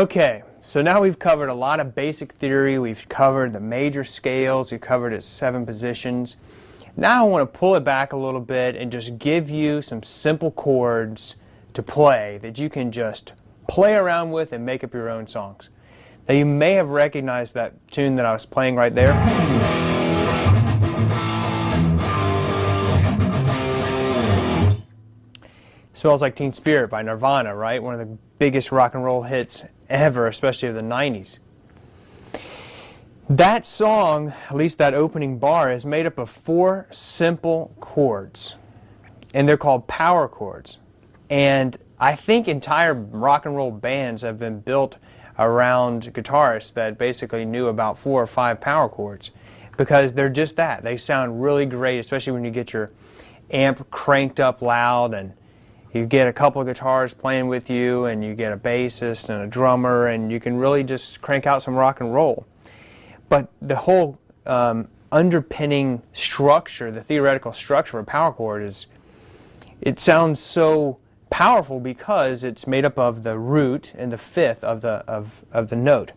Okay, so now we've covered a lot of basic theory. We've covered the major scales. We've covered its 7 positions. Now I want to pull it back a little bit and just give you some simple chords to play that you can just play around with and make up your own songs. Now you may have recognized that tune that I was playing right there. Smells Like Teen Spirit by Nirvana, right? One of the biggest rock and roll hits ever, especially of the 90s. That song, at least that opening bar, is made up of 4 simple chords, and they're called power chords. And I think entire rock and roll bands have been built around guitarists that basically knew about 4 or 5 power chords, because they're just that. They sound really great, especially when you get your amp cranked up loud and you get a couple of guitars playing with you and you get a bassist and a drummer, and you can really just crank out some rock and roll. But the whole underpinning structure, the theoretical structure of a power chord, it sounds so powerful because it's made up of the root and the fifth of the note.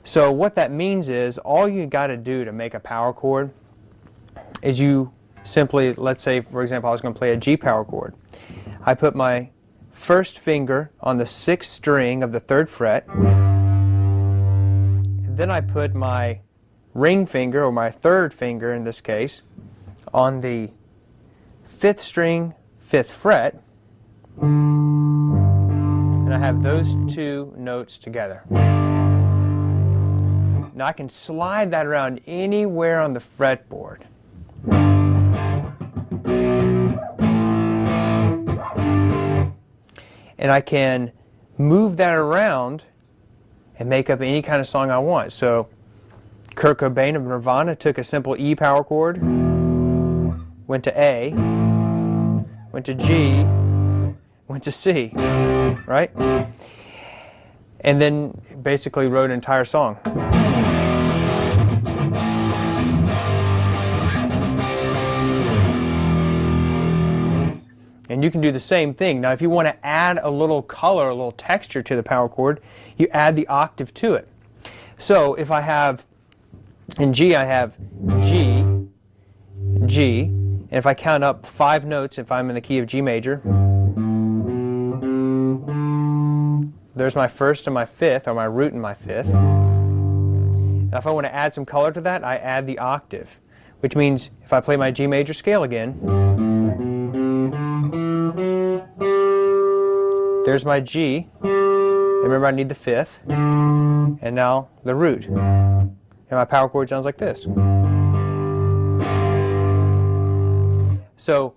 So what that means is all you got to do to make a power chord is you simply, let's say for example I was going to play a G power chord. I put my first finger on the 6th string of the 3rd fret. Then I put my ring finger, or my 3rd finger in this case, on the 5th string, 5th fret. And I have those 2 notes together. Now I can slide that around anywhere on the fretboard. And I can move that around and make up any kind of song I want. So Kurt Cobain of Nirvana took a simple E power chord, went to A, went to G, went to C, right? And then basically wrote an entire song. And you can do the same thing. Now if you want to add a little color, a little texture to the power chord, you add the octave to it. So if I have, in G I have G, G, and if I count up 5 notes, if I'm in the key of G major, there's my 1st and my 5th, or my root and my 5th. Now if I want to add some color to that, I add the octave, which means if I play my G major scale again, there's my G, and remember I need the 5th, and now the root. And my power chord sounds like this. So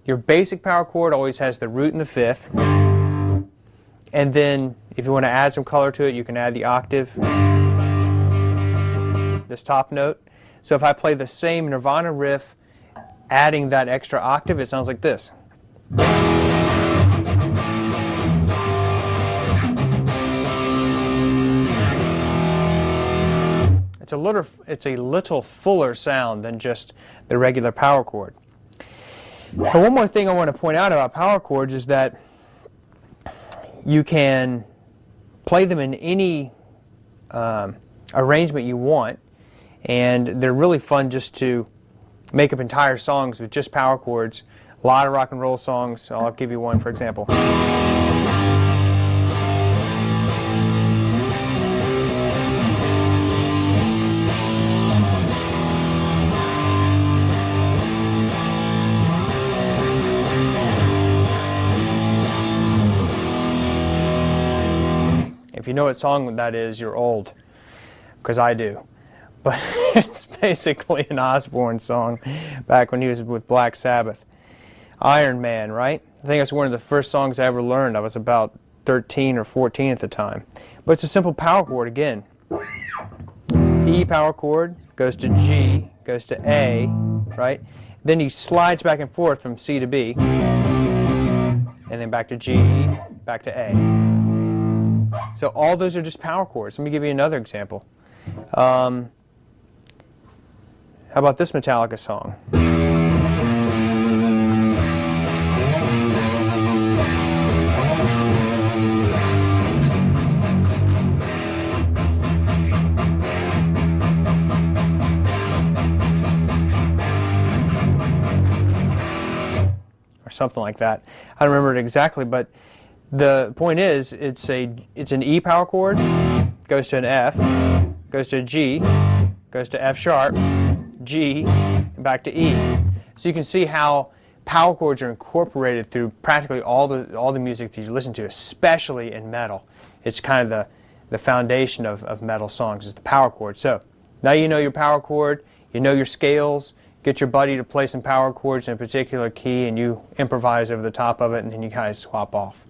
your basic power chord always has the root and the 5th, and then if you want to add some color to it, you can add the octave, this top note. So if I play the same Nirvana riff, adding that extra octave, it sounds like this. It's a little fuller sound than just the regular power chord. But one more thing I want to point out about power chords is that you can play them in any arrangement you want, and they're really fun just to make up entire songs with just power chords. A lot of rock and roll songs. I'll give you one for example. If you know what song that is, you're old, because I do. But it's basically an Osbourne song back when he was with Black Sabbath. Iron Man, right? I think it's one of the first songs I ever learned. I was about 13 or 14 at the time. But it's a simple power chord again. E power chord goes to G, goes to A, right? Then he slides back and forth from C to B, and then back to G, back to A. So all those are just power chords. Let me give you another example. How about this Metallica song? something like that. I don't remember it exactly, but the point is, it's an E power chord, goes to an F, goes to a G, goes to F sharp, G, and back to E. So you can see how power chords are incorporated through practically all the music that you listen to, especially in metal. It's kind of the foundation of metal songs is the power chord. So now you know your power chord, you know your scales. Get your buddy to play some power chords in a particular key, and you improvise over the top of it, and then you guys swap off.